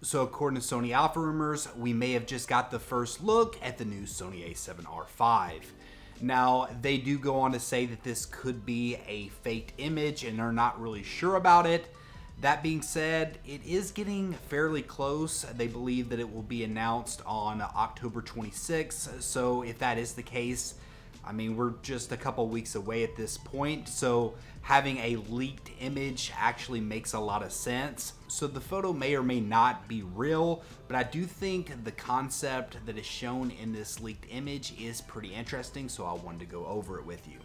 So according to Sony Alpha rumors, we may have just got the first look at the new Sony A7R V. Now, they do go on to say that this could be a faked image and they're not really sure about it. That being said, it is getting fairly close. They believe that it will be announced on October 26th. So if that is the case, I mean, we're just a couple weeks away at this point, so having a leaked image actually makes a lot of sense. So the photo may or may not be real, but I do think the concept that is shown in this leaked image is pretty interesting, so I wanted to go over it with you.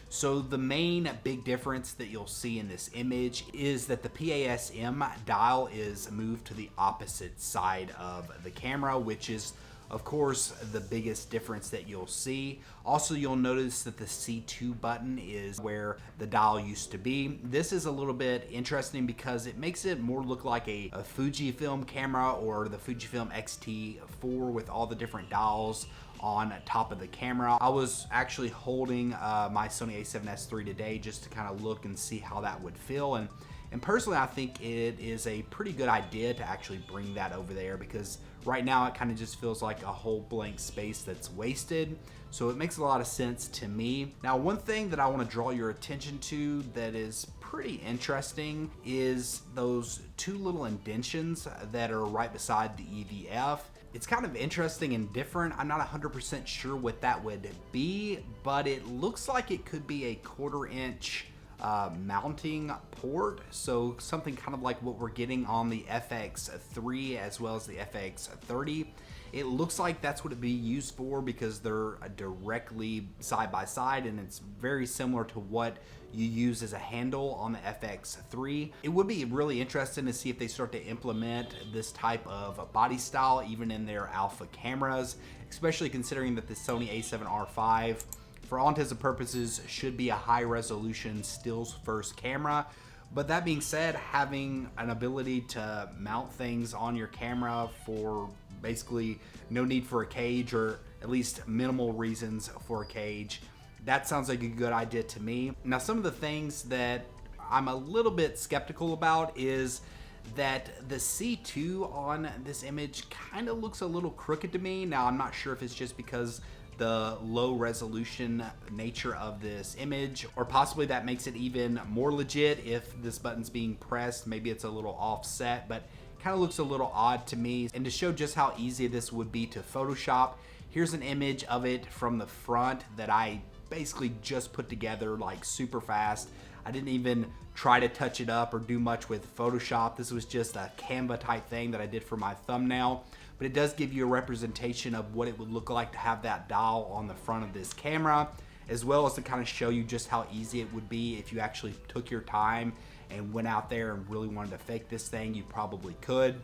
So the main big difference that you'll see in this image is that the PASM dial is moved to the opposite side of the camera, which is of course the biggest difference that you'll see. Also, you'll notice that the C2 button is where the dial used to be. This is a little bit interesting because it makes it more look like a Fujifilm camera or the Fujifilm X-T4 with all the different dials on top of the camera. I was actually holding my Sony A7S III today just to kind of look and see how that would feel, and personally I think it is a pretty good idea to actually bring that over there, because right now it kind of just feels like a whole blank space that's wasted. So it makes a lot of sense to me. Now, one thing that I want to draw your attention to that is pretty interesting is those two little indentions that are right beside the EVF. It's kind of interesting and different. I'm not 100% sure what that would be, but it looks like it could be a 1/4 inch mounting port, so something kind of like what we're getting on the FX3 as well as the FX30. It looks like that's what it'd be used for because they're directly side by side, and it's very similar to what you use as a handle on the FX3. It would be really interesting to see if they start to implement this type of body style even in their alpha cameras, especially considering that the Sony A7R V, for all intents and purposes, should be a high resolution stills first camera. But that being said, having an ability to mount things on your camera for basically no need for a cage, or at least minimal reasons for a cage, that sounds like a good idea to me. Now, some of the things that I'm a little bit skeptical about is that the C2 on this image kind of looks a little crooked to me. Now, I'm not sure if it's just because the low resolution nature of this image, or possibly that makes it even more legit if this button's being pressed. Maybe it's a little offset, but kind of looks a little odd to me. And to show just how easy this would be to Photoshop, here's an image of it from the front that I basically just put together like super fast. I didn't even try to touch it up or do much with Photoshop. This was just a Canva type thing that I did for my thumbnail, but it does give you a representation of what it would look like to have that dial on the front of this camera, as well as to kind of show you just how easy it would be if you actually took your time and went out there and really wanted to fake this thing. You probably could.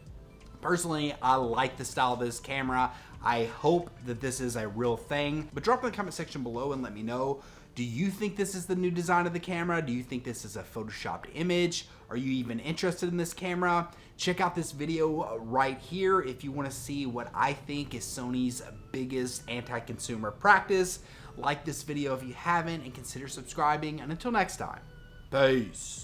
Personally, I like the style of this camera. I hope that this is a real thing, but drop in the comment section below and let me know. Do you think this is the new design of the camera? Do you think this is a photoshopped image? Are you even interested in this camera? Check out this video right here if you want to see what I think is Sony's biggest anti-consumer practice. Like this video if you haven't, and consider subscribing. And until next time, peace.